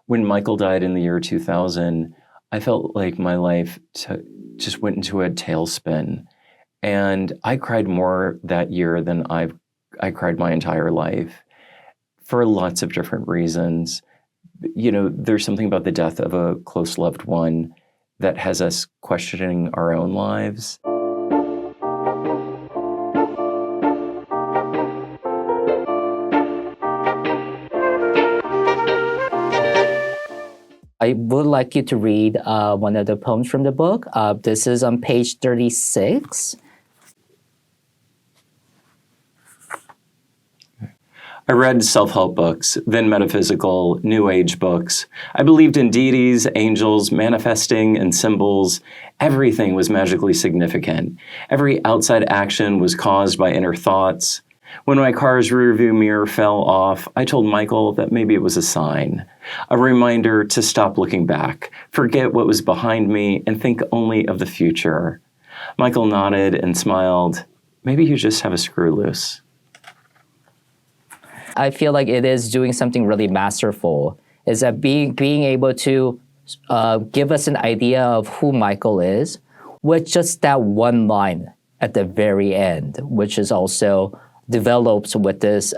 when Michael died in the year 2000, I felt like my life just went into a tailspin. And I cried more that year than I cried my entire life for lots of different reasons. You know, there's something about the death of a close loved one that has us questioning our own lives. I would like you to read one of the poems from the book. This is on page 36. I read self-help books, then metaphysical, New Age books. I believed in deities, angels, manifesting, and symbols. Everything was magically significant. Every outside action was caused by inner thoughts. When my car's rearview mirror fell off, I told Michael that maybe it was a sign, a reminder to stop looking back, forget what was behind me, and think only of the future. Michael nodded and smiled. Maybe you just have a screw loose. I feel like it is doing something really masterful, is that being able to give us an idea of who Michael is with just that one line at the very end, which is also develops with this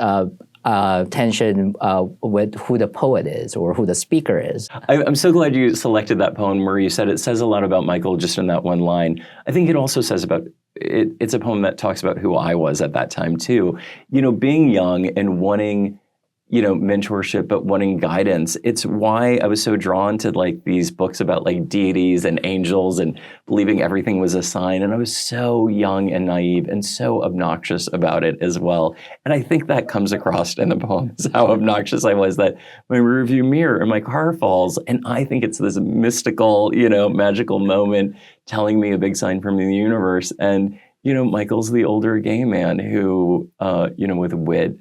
tension with who the poet is or who the speaker is. I'm so glad you selected that poem where you said it says a lot about Michael just in that one line. I think it also says about it's a poem that talks about who I was at that time too. You know, being young and wanting, you know, mentorship, but wanting guidance. It's why I was so drawn to like these books about like deities and angels and believing everything was a sign. And I was so young and naive and so obnoxious about it as well. And I think that comes across in the poems, how obnoxious I was, that my rearview mirror and my car falls. And I think it's this mystical, you know, magical moment telling me a big sign from the universe. And, you know, Michael's the older gay man who, you know, with wit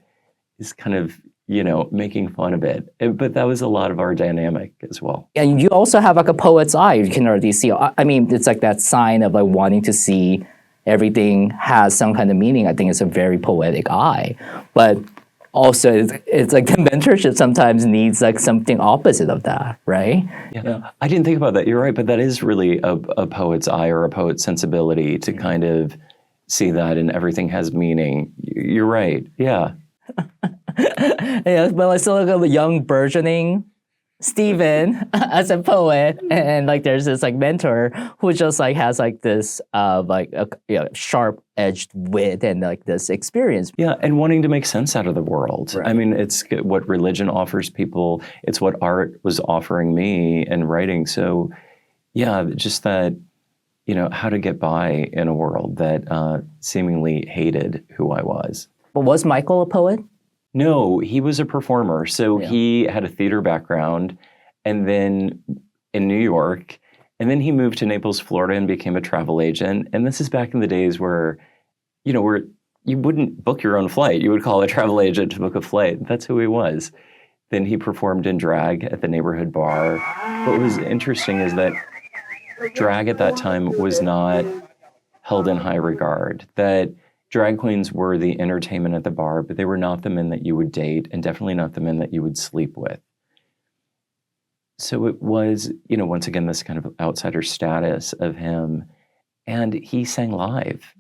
is kind of, you know, making fun of it. But that was a lot of our dynamic as well. And you also have like a poet's eye. You can already see, I mean, it's like that sign of like wanting to see everything has some kind of meaning. I think it's a very poetic eye. But also it's like the mentorship sometimes needs like something opposite of that, right? Yeah. I didn't think about that. You're right. But that is really a poet's eye or a poet's sensibility to kind of see that and everything has meaning. You're right. Yeah. Yeah, but I still look at a young burgeoning Stephen as a poet, and like there's this like mentor who just like has like this like a, you know, sharp-edged wit and like this experience. Yeah, and wanting to make sense out of the world. Right. I mean, it's what religion offers people. It's what art was offering me and writing. So, yeah, just that, you know, how to get by in a world that seemingly hated who I was. But was Michael a poet? No, he was a performer. So Yeah. he had a theater background and then in New York, and then he moved to Naples, Florida and became a travel agent. And this is back in the days where, you know, where you wouldn't book your own flight. You would call a travel agent to book a flight. That's who he was. Then he performed in drag at the neighborhood bar. What was interesting is that drag at that time was not held in high regard, that drag queens were the entertainment at the bar, but they were not the men that you would date and definitely not the men that you would sleep with. So it was, you know, once again, this kind of outsider status of him. And he sang live,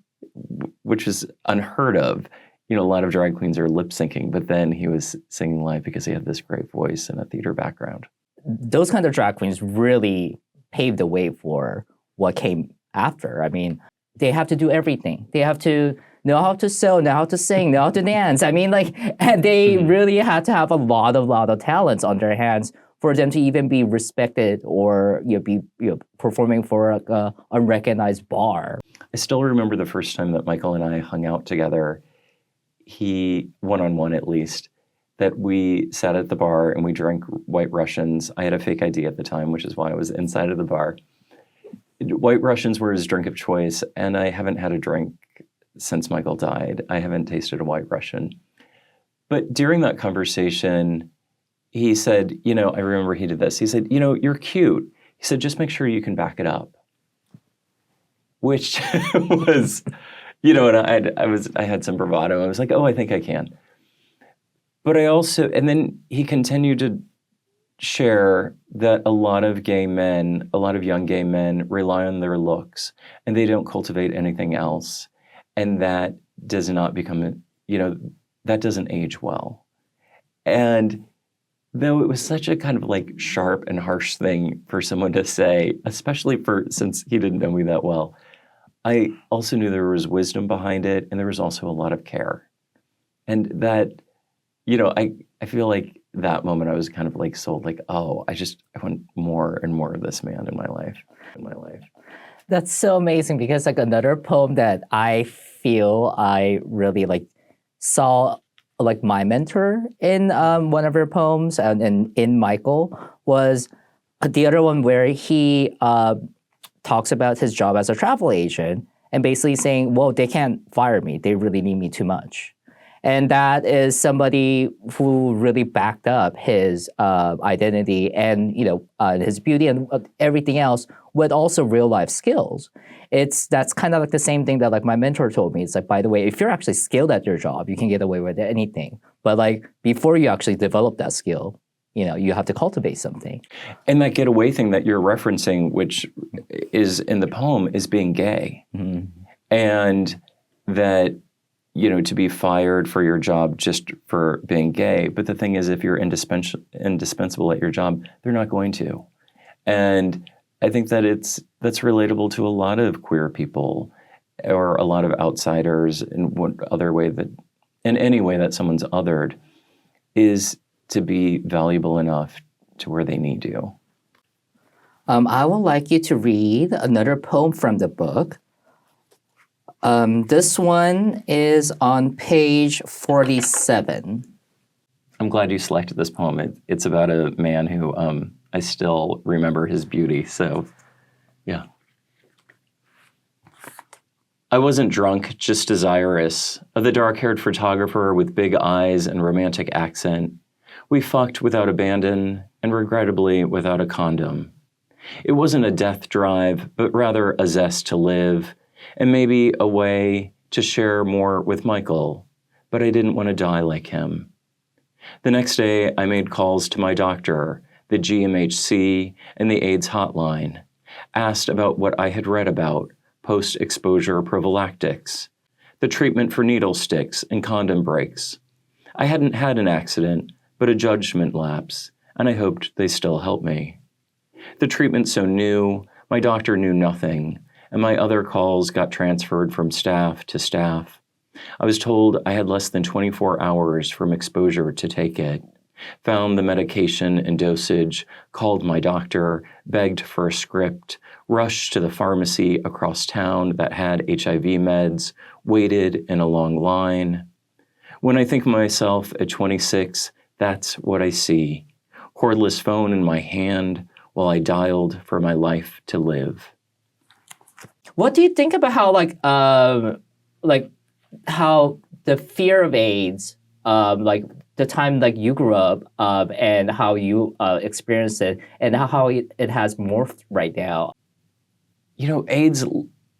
which is unheard of. You know, a lot of drag queens are lip syncing, but then he was singing live because he had this great voice and a theater background. Those kind of drag queens really paved the way for what came after. I mean, they have to do everything. They have to know how to sew, know how to sing, know how to dance. I mean, like, and they really had to have a lot of talents on their hands for them to even be respected or, you know, be, you know, performing for a unrecognized bar. I still remember the first time that Michael and I hung out together. He, one-on-one at least, that we sat at the bar and we drank White Russians. I had a fake ID at the time, which is why I was inside of the bar. White Russians were his drink of choice, and I haven't had a drink since Michael died. I haven't tasted a White Russian. But during that conversation, he said, you know, I remember he did this. He said, you know, you're cute. He said, just make sure you can back it up. Which was, you know, and I had some bravado. I was like, oh, I think I can. But I also, and then he continued to share that a lot of young gay men rely on their looks and they don't cultivate anything else. And that does not become, that doesn't age well. And though it was such a kind of like sharp and harsh thing for someone to say, especially since he didn't know me that well, I also knew there was wisdom behind it, and there was also a lot of care. And that, I feel like that moment I was kind of like sold, like, oh, I want more and more of this man in my life. That's so amazing, because like another poem that I feel I really like saw like my mentor in one of her poems and in Michael was the other one where he talks about his job as a travel agent and basically saying, well, they can't fire me. They really need me too much. And that is somebody who really backed up his identity and his beauty and everything else with also real life skills. That's kind of like the same thing that like my mentor told me. It's like, by the way, if you're actually skilled at your job, you can get away with anything. But like before you actually develop that skill, you have to cultivate something. And that getaway thing that you're referencing, which is in the poem, is being gay. Mm-hmm. And that to be fired for your job just for being gay. But the thing is, if you're indispensable at your job, they're not going to. And I think that that's relatable to a lot of queer people or a lot of outsiders in any way that someone's othered, is to be valuable enough to where they need you. I would like you to read another poem from the book. This one is on page 47. I'm glad you selected this poem. It's about a man who I still remember his beauty, so yeah. I wasn't drunk, just desirous of the dark-haired photographer with big eyes and romantic accent. We fucked without abandon and regrettably without a condom. It wasn't a death drive, but rather a zest to live, and maybe a way to share more with Michael, but I didn't want to die like him. The next day, I made calls to my doctor, the GMHC, and the AIDS hotline, asked about what I had read about post-exposure prophylactics, the treatment for needle sticks and condom breaks. I hadn't had an accident, but a judgment lapse, and I hoped they still help me. The treatment so new, my doctor knew nothing, and my other calls got transferred from staff to staff. I was told I had less than 24 hours from exposure to take it, found the medication and dosage, called my doctor, begged for a script, rushed to the pharmacy across town that had HIV meds, waited in a long line. When I think of myself at 26, that's what I see. Cordless phone in my hand while I dialed for my life to live. What do you think about how the fear of AIDS, the time you grew up, and how you experienced it, and how it has morphed right now? AIDS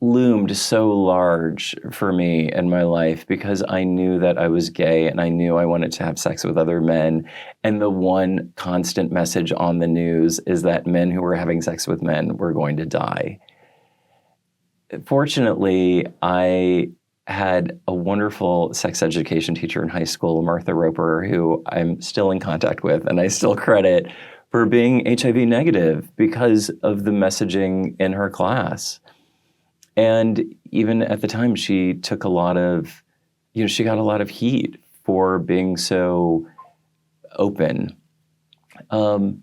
loomed so large for me in my life because I knew that I was gay and I knew I wanted to have sex with other men. And the one constant message on the news is that men who were having sex with men were going to die. Fortunately, I had a wonderful sex education teacher in high school, Martha Roper, who I'm still in contact with and I still credit for being HIV negative because of the messaging in her class. And even at the time, she took a lot of, she got a lot of heat for being so open. I'm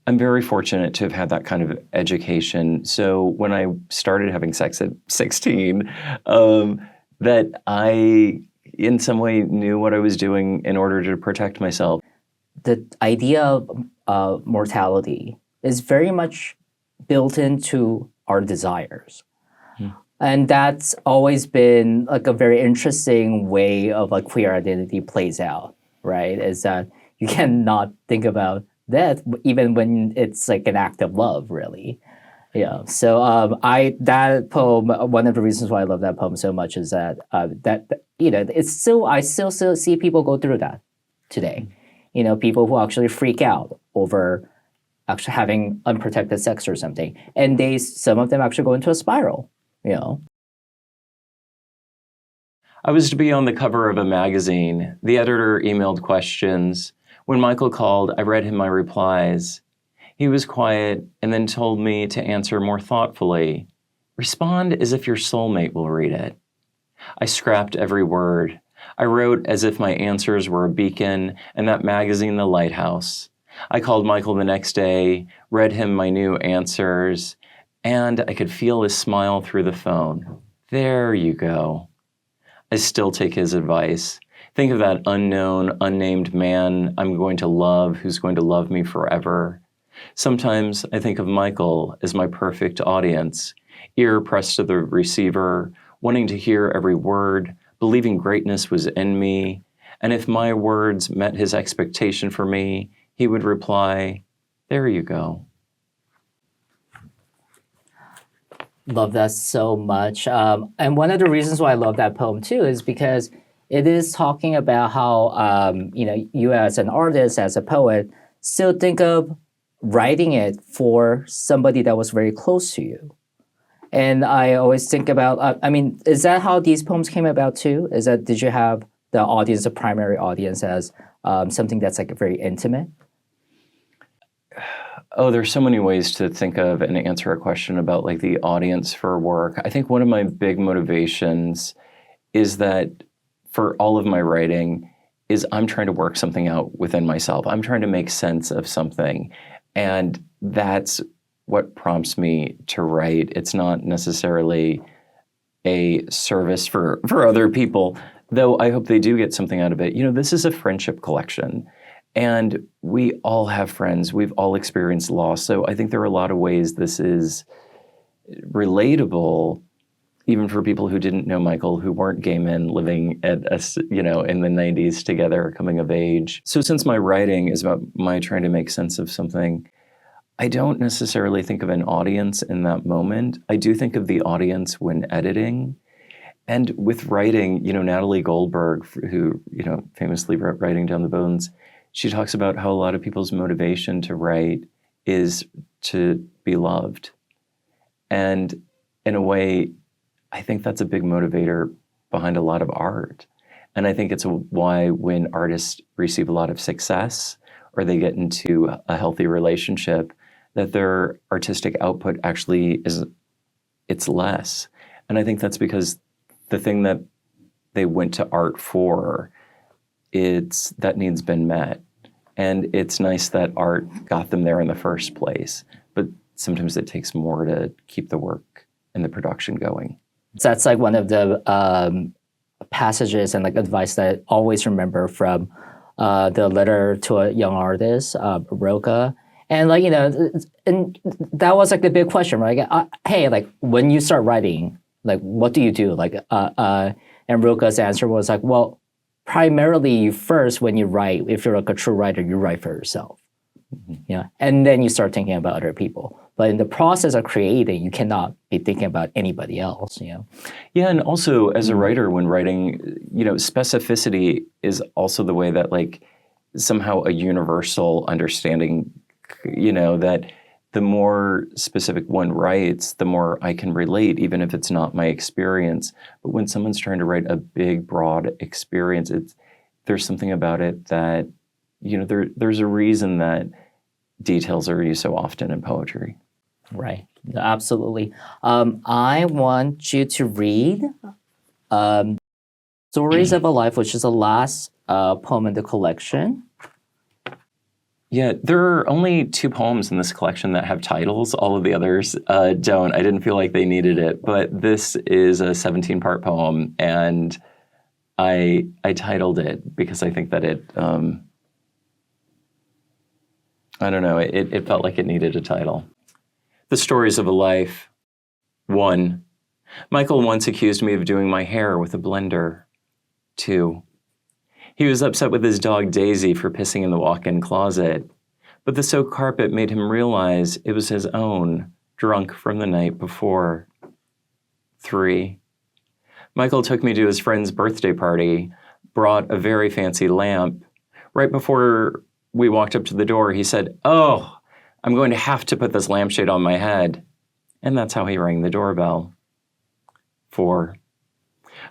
very fortunate to have had that kind of education. So when I started having sex at 16, that I, in some way, knew what I was doing in order to protect myself. The idea of mortality is very much built into our desires. And that's always been a very interesting way of queer identity plays out, right? Is that you cannot think about death even when it's an act of love, really. Yeah. So that poem, one of the reasons why I love that poem so much is that it's still I still see people go through that today. people who actually freak out over actually having unprotected sex or something. And some of them actually go into a spiral, I was to be on the cover of a magazine. The editor emailed questions. When Michael called, I read him my replies. He was quiet and then told me to answer more thoughtfully. Respond as if your soulmate will read it. I scrapped every word. I wrote as if my answers were a beacon and that magazine the lighthouse. I called Michael the next day, read him my new answers, and I could feel his smile through the phone. There you go. I still take his advice. Think of that unknown, unnamed man I'm going to love, who's going to love me forever. Sometimes I think of Michael as my perfect audience, ear pressed to the receiver, wanting to hear every word, believing greatness was in me, and if my words met his expectation for me, he would reply, there you go. Love that so much. And one of the reasons why I love that poem too is because it is talking about how, you as an artist, as a poet, still think of writing it for somebody that was very close to you. And I always think about, is that how these poems came about too? Did you have the audience, the primary audience, as something that's like very intimate? Oh, there's so many ways to think of and answer a question about like the audience for work. I think one of my big motivations is that for all of my writing is I'm trying to work something out within myself. I'm trying to make sense of something. And that's what prompts me to write. It's not necessarily a service for other people, though I hope they do get something out of it. This is a friendship collection. And we all have friends. We've all experienced loss. So I think there are a lot of ways this is relatable, even for people who didn't know Michael, who weren't gay men living in the 90s together, coming of age. So since my writing is about my trying to make sense of something, I don't necessarily think of an audience in that moment. I do think of the audience when editing. And with writing, Natalie Goldberg, who, famously wrote Writing Down the Bones, she talks about how a lot of people's motivation to write is to be loved. And in a way, I think that's a big motivator behind a lot of art. And I think it's why when artists receive a lot of success or they get into a healthy relationship, that their artistic output actually it's less. And I think that's because the thing that they went to art for, that need's been met. And it's nice that art got them there in the first place. But sometimes it takes more to keep the work and the production going. So that's like one of the passages and like advice that I always remember from the letter to a young artist, Roka. And and that was like the big question, right? Hey, like when you start writing, like what do you do? And Roka's answer was like, well, primarily first when you write, if you're like a true writer, you write for yourself. Mm-hmm. And then you start thinking about other people. But in the process of creating, you cannot be thinking about anybody else. Yeah, and also as a writer, when writing, specificity is also the way that like somehow a universal understanding, that the more specific one writes, the more I can relate, even if it's not my experience. But when someone's trying to write a big, broad experience, there's something about it that, there's a reason that details are used so often in poetry. Right, absolutely. I want you to read Stories of a Life, which is the last poem in the collection. Yeah, there are only 2 poems in this collection that have titles. All of the others don't. I didn't feel like they needed it, but this is a 17-part poem, and I titled it because I think that it, I don't know, it felt like it needed a title. The Stories of a Life. 1. Michael once accused me of doing my hair with a blender. 2. He was upset with his dog Daisy for pissing in the walk-in closet, but the soaked carpet made him realize it was his own, drunk from the night before. 3. Michael took me to his friend's birthday party, brought a very fancy lamp. Right before we walked up to the door, he said, "Oh, I'm going to have to put this lampshade on my head." And that's how he rang the doorbell. 4.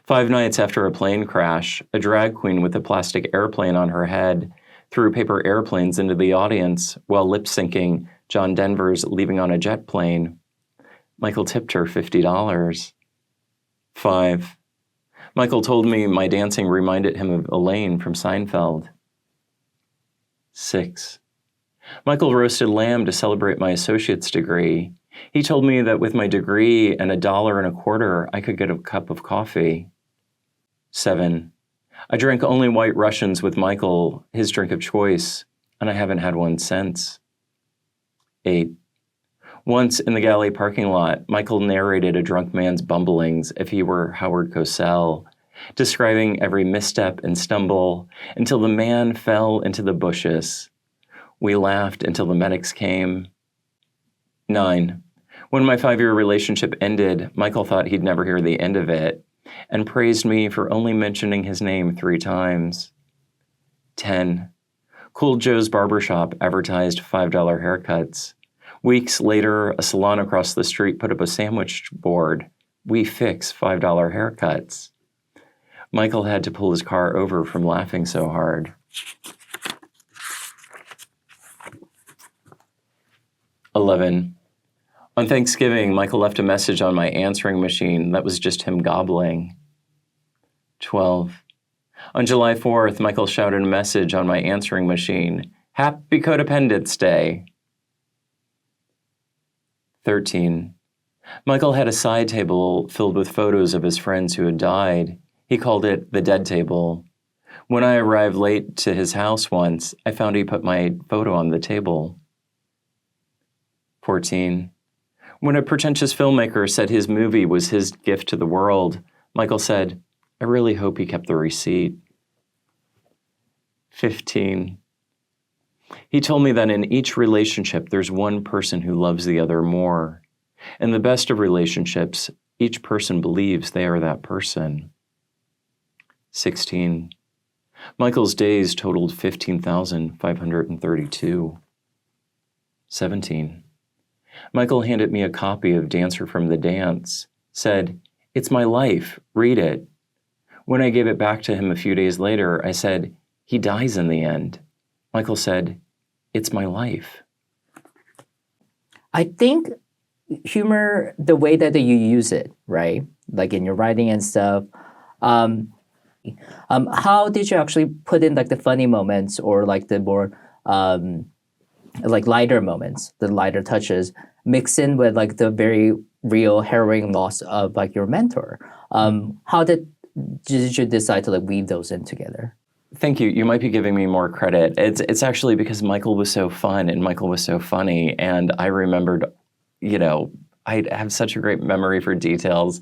5 nights after a plane crash, a drag queen with a plastic airplane on her head threw paper airplanes into the audience while lip-syncing John Denver's Leaving on a Jet Plane. Michael tipped her $50. 5. Michael told me my dancing reminded him of Elaine from Seinfeld. 6. Michael roasted lamb to celebrate my associate's degree. He told me that with my degree and $1.25, I could get a cup of coffee. 7. I drank only White Russians with Michael, his drink of choice, and I haven't had one since. 8. Once in the galley parking lot, Michael narrated a drunk man's bumblings if he were Howard Cosell, describing every misstep and stumble until the man fell into the bushes. We laughed until the medics came. 9. When my 5-year relationship ended, Michael thought he'd never hear the end of it and praised me for only mentioning his name 3 times. 10. Cool Joe's Barbershop advertised $5 haircuts. Weeks later, a salon across the street put up a sandwich board. We fix $5 haircuts. Michael had to pull his car over from laughing so hard. 11. On Thanksgiving, Michael left a message on my answering machine that was just him gobbling. 12. On July 4th, Michael shouted a message on my answering machine, "Happy Codependence Day." 13. Michael had a side table filled with photos of his friends who had died. He called it the dead table. When I arrived late to his house once, I found he put my photo on the table. 14. When a pretentious filmmaker said his movie was his gift to the world, Michael said, "I really hope he kept the receipt." 15. He told me that in each relationship, there's one person who loves the other more. In the best of relationships, each person believes they are that person. 16. Michael's days totaled 15,532. 17. Michael handed me a copy of Dancer from the Dance, said, "It's my life, read it." When I gave it back to him a few days later, I said, "He dies in the end." Michael said, "It's my life." I think humor, the way that you use it, right? Like in your writing and stuff, how did you actually put in like the funny moments or like the more like lighter moments, the lighter touches, mix in with like the very real harrowing loss of like your mentor? How did you decide to like weave those in together? Thank you. You might be giving me more credit. It's actually because Michael was so fun and Michael was so funny. And I remembered, I have such a great memory for details.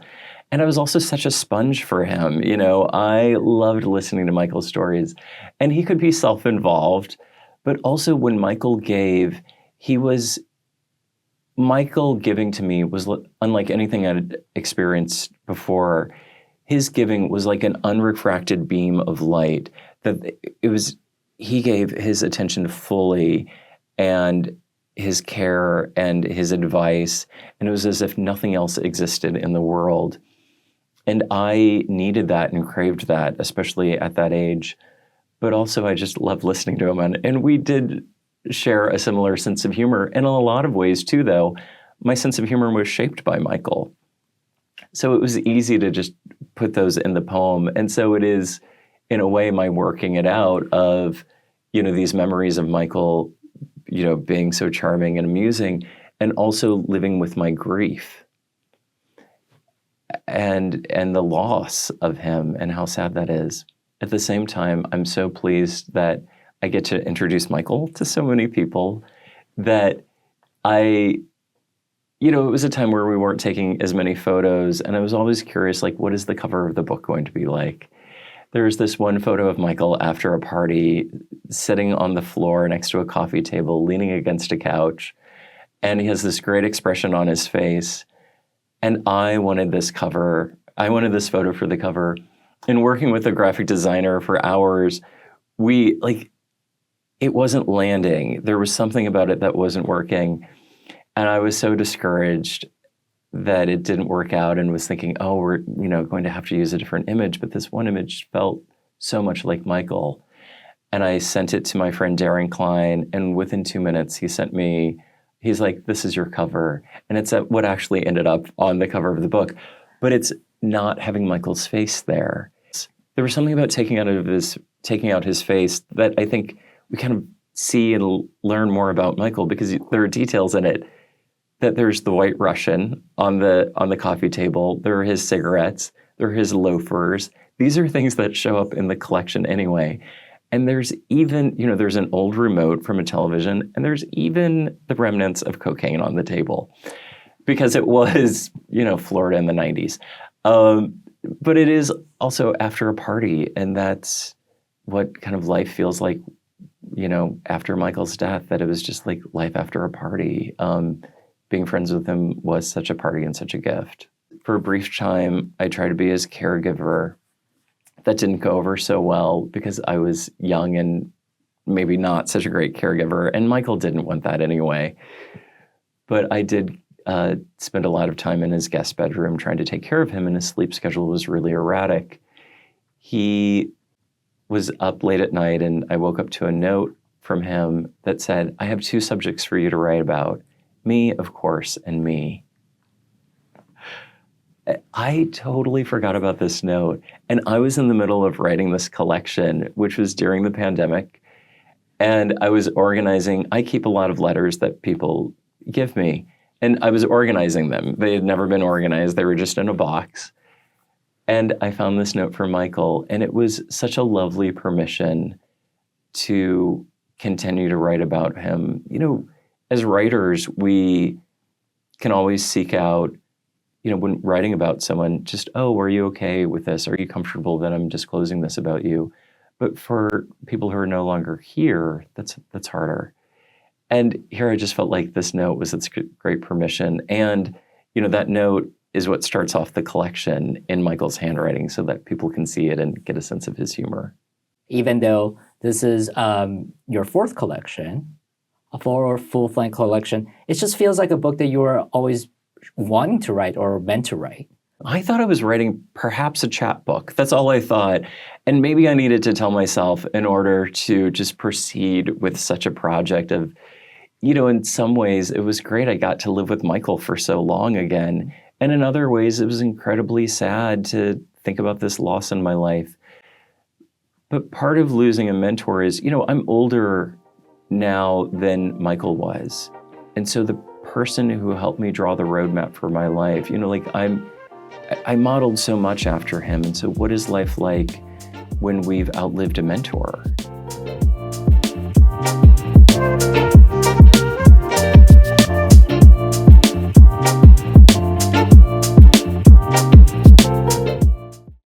And I was also such a sponge for him. I loved listening to Michael's stories. And he could be self-involved, but also when Michael gave, Michael giving to me was unlike anything I'd experienced before. His giving was like an unrefracted beam of light. He gave his attention fully and his care and his advice, and it was as if nothing else existed in the world. And I needed that and craved that, especially at that age. But also I just loved listening to him. And we did share a similar sense of humor. And in a lot of ways too, though, my sense of humor was shaped by Michael. So it was easy to just put those in the poem. And so it is, in a way, my working it out of, these memories of Michael, being so charming and amusing, and also living with my grief and the loss of him and how sad that is. At the same time, I'm so pleased that I get to introduce Michael to so many people that it was a time where we weren't taking as many photos, and I was always curious, like, what is the cover of the book going to be like? There's this one photo of Michael after a party, sitting on the floor next to a coffee table, leaning against a couch, and he has this great expression on his face. And I wanted this photo for the cover. And working with a graphic designer for hours, it wasn't landing. There was something about it that wasn't working. And I was so discouraged that it didn't work out and was thinking, oh, we're going to have to use a different image. But this one image felt so much like Michael. And I sent it to my friend Darren Klein. And within 2 minutes, he's like, this is your cover. And it's what actually ended up on the cover of the book. But it's not having Michael's face there. There was something about taking out his face that I think we kind of see and learn more about Michael, because there are details in it. That there's the White Russian on the coffee table. There are his cigarettes. There are his loafers. These are things that show up in the collection anyway. And there's even, there's an old remote from a television, and there's even the remnants of cocaine on the table, because it was, Florida in the 90s. But it is also after a party, and that's what kind of life feels like, after Michael's death, that it was just like life after a party. Being friends with him was such a party and such a gift. For a brief time, I tried to be his caregiver. That didn't go over so well because I was young and maybe not such a great caregiver, and Michael didn't want that anyway. But I did spend a lot of time in his guest bedroom trying to take care of him, and his sleep schedule was really erratic. He was up late at night, and I woke up to a note from him that said, I have 2 subjects for you to write about. Me, of course, and me. I totally forgot about this note. And I was in the middle of writing this collection, which was during the pandemic. And I was organizing. I keep a lot of letters that people give me. And I was organizing them. They had never been organized. They were just in a box. And I found this note from Michael. And it was such a lovely permission to continue to write about him. As writers, we can always seek out, when writing about someone, just, oh, are you okay with this? Are you comfortable that I'm disclosing this about you? But for people who are no longer here, that's harder. And here I just felt like this note was its great permission. And, that note is what starts off the collection in Michael's handwriting, so that people can see it and get a sense of his humor. Even though this is your 4th collection, a full-length collection, it just feels like a book that you were always wanting to write or meant to write. I thought I was writing perhaps a chapbook. That's all I thought. And maybe I needed to tell myself in order to just proceed with such a project of, in some ways it was great. I got to live with Michael for so long again. And in other ways, it was incredibly sad to think about this loss in my life. But part of losing a mentor is, I'm older now than Michael was. And so the person who helped me draw the roadmap for my life, I modeled so much after him. And so what is life like when we've outlived a mentor?